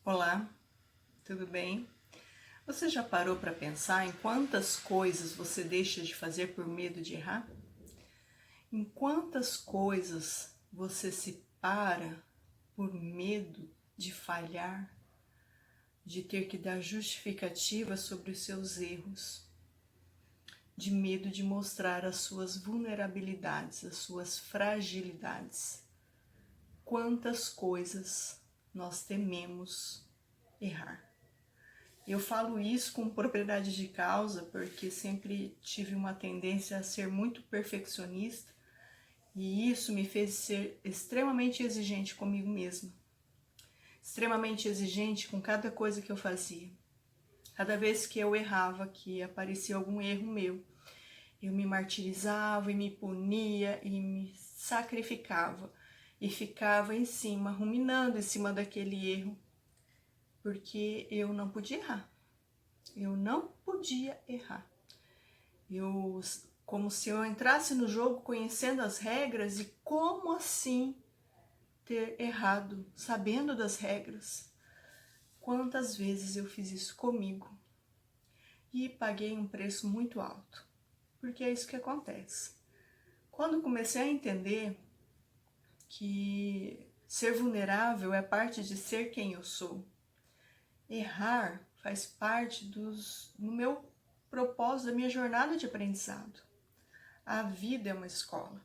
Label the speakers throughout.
Speaker 1: Olá, tudo bem? Você já parou para pensar em quantas coisas você deixa de fazer por medo de errar? Em quantas coisas você se para por medo de falhar, de ter que dar justificativa sobre os seus erros, de medo de mostrar as suas vulnerabilidades, as suas fragilidades? Quantas coisas nós tememos errar? Eu falo isso com propriedade de causa porque sempre tive uma tendência a ser muito perfeccionista e isso me fez ser extremamente exigente comigo mesma, extremamente exigente com cada coisa que eu fazia. Cada vez que eu errava, que aparecia algum erro meu, eu me martirizava e me punia e me sacrificava e ficava em cima, ruminando em cima daquele erro, porque eu não podia errar. Eu não podia errar. Como se eu entrasse no jogo conhecendo as regras e como assim ter errado, sabendo das regras. Quantas vezes eu fiz isso comigo e paguei um preço muito alto, porque é isso que acontece. Quando comecei a entender que ser vulnerável é parte de ser quem eu sou, errar faz parte do meu propósito, da minha jornada de aprendizado. A vida é uma escola.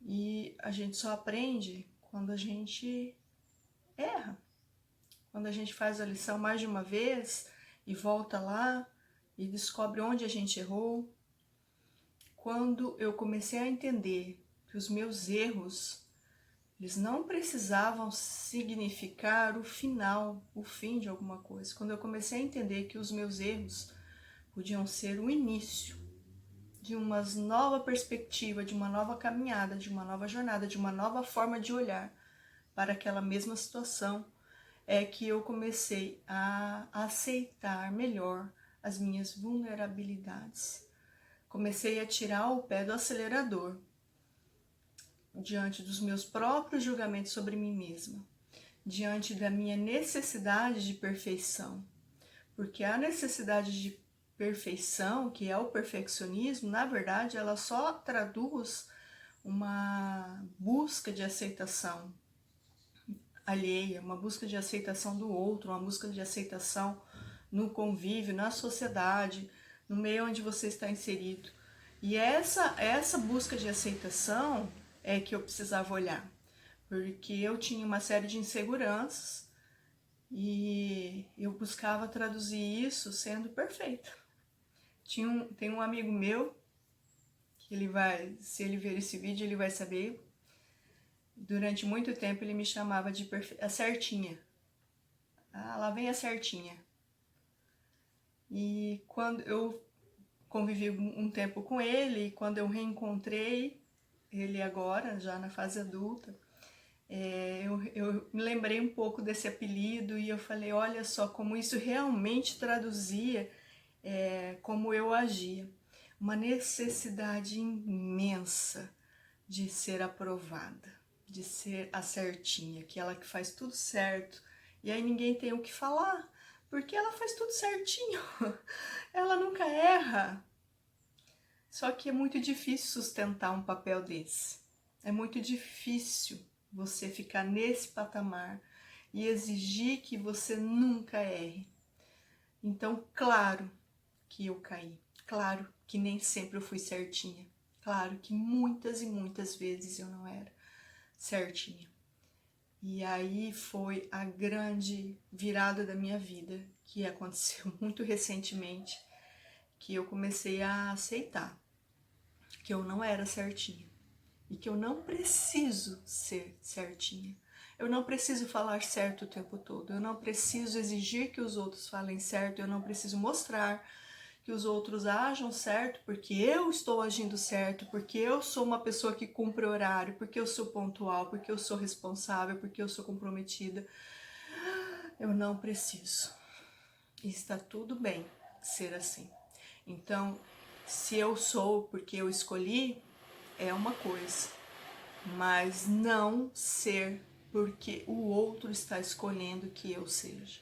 Speaker 1: E a gente só aprende quando a gente erra. Quando a gente faz a lição mais de uma vez e volta lá e descobre onde a gente errou. Quando eu comecei a entender que os meus erros, eles não precisavam significar o final, o fim de alguma coisa. Quando eu comecei a entender que os meus erros podiam ser o início de uma nova perspectiva, de uma nova caminhada, de uma nova jornada, de uma nova forma de olhar para aquela mesma situação, é que eu comecei a aceitar melhor as minhas vulnerabilidades. Comecei a tirar o pé do acelerador diante dos meus próprios julgamentos sobre mim mesma, diante da minha necessidade de perfeição, porque a necessidade de perfeição, que é o perfeccionismo, na verdade ela só traduz uma busca de aceitação alheia, uma busca de aceitação do outro, uma busca de aceitação no convívio, na sociedade, no meio onde você está inserido. E essa busca de aceitação é que eu precisava olhar, porque eu tinha uma série de inseguranças e eu buscava traduzir isso sendo perfeita. Tem um amigo meu, que ele vai, se ele ver esse vídeo, ele vai saber. Durante muito tempo ele me chamava de a certinha. Ah, lá vem a certinha. E quando eu convivi um tempo com ele, e quando eu reencontrei ele agora, já na fase adulta, eu me lembrei um pouco desse apelido e eu falei, olha só como isso realmente traduzia como eu agia. Uma necessidade imensa de ser aprovada, de ser a certinha, aquela que faz tudo certo. E aí ninguém tem o que falar, porque ela faz tudo certinho. Ela nunca erra. Só que é muito difícil sustentar um papel desse. É muito difícil você ficar nesse patamar e exigir que você nunca erre. Então, claro que eu caí. Claro que nem sempre eu fui certinha. Claro que muitas e muitas vezes eu não era certinha. E aí foi a grande virada da minha vida, que aconteceu muito recentemente, que eu comecei a aceitar que eu não era certinha e que eu não preciso ser certinha. Eu não preciso falar certo o tempo todo, eu não preciso exigir que os outros falem certo, eu não preciso mostrar que os outros ajam certo porque eu estou agindo certo, porque eu sou uma pessoa que cumpre horário, porque eu sou pontual, porque eu sou responsável, porque eu sou comprometida. Eu não preciso. E está tudo bem ser assim. Então, se eu sou porque eu escolhi, é uma coisa, mas não ser porque o outro está escolhendo que eu seja.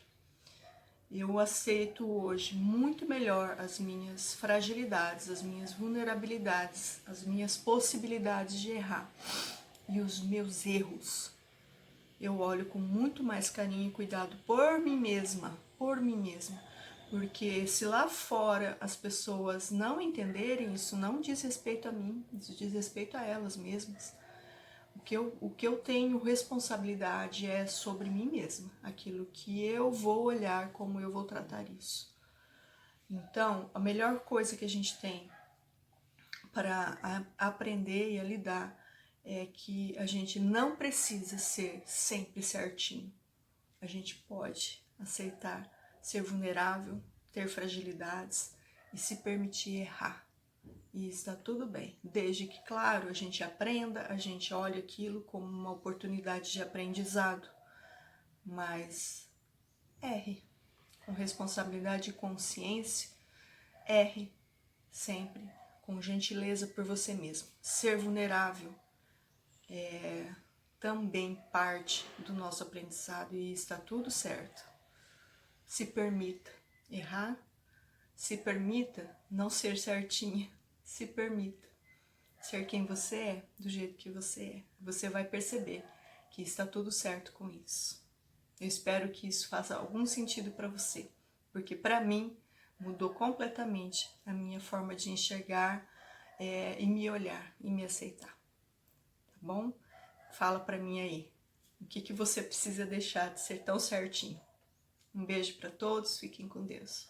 Speaker 1: Eu aceito hoje muito melhor as minhas fragilidades, as minhas vulnerabilidades, as minhas possibilidades de errar e os meus erros. Eu olho com muito mais carinho e cuidado por mim mesma, porque se lá fora as pessoas não entenderem, isso não diz respeito a mim, isso diz respeito a elas mesmas. O que eu tenho responsabilidade é sobre mim mesma, aquilo que eu vou olhar, como eu vou tratar isso. Então, a melhor coisa que a gente tem para aprender e a lidar é que a gente não precisa ser sempre certinho. A gente pode aceitar ser vulnerável, ter fragilidades e se permitir errar. E está tudo bem, desde que, claro, a gente aprenda, a gente olhe aquilo como uma oportunidade de aprendizado, mas erre com responsabilidade e consciência, erre sempre com gentileza por você mesmo. Ser vulnerável é também parte do nosso aprendizado e está tudo certo. Se permita errar, se permita não ser certinha, se permita ser quem você é, do jeito que você é. Você vai perceber que está tudo certo com isso. Eu espero que isso faça algum sentido para você, porque para mim mudou completamente a minha forma de enxergar e me olhar e me aceitar. Tá bom? Fala para mim aí, o que você precisa deixar de ser tão certinho. Um beijo para todos, fiquem com Deus.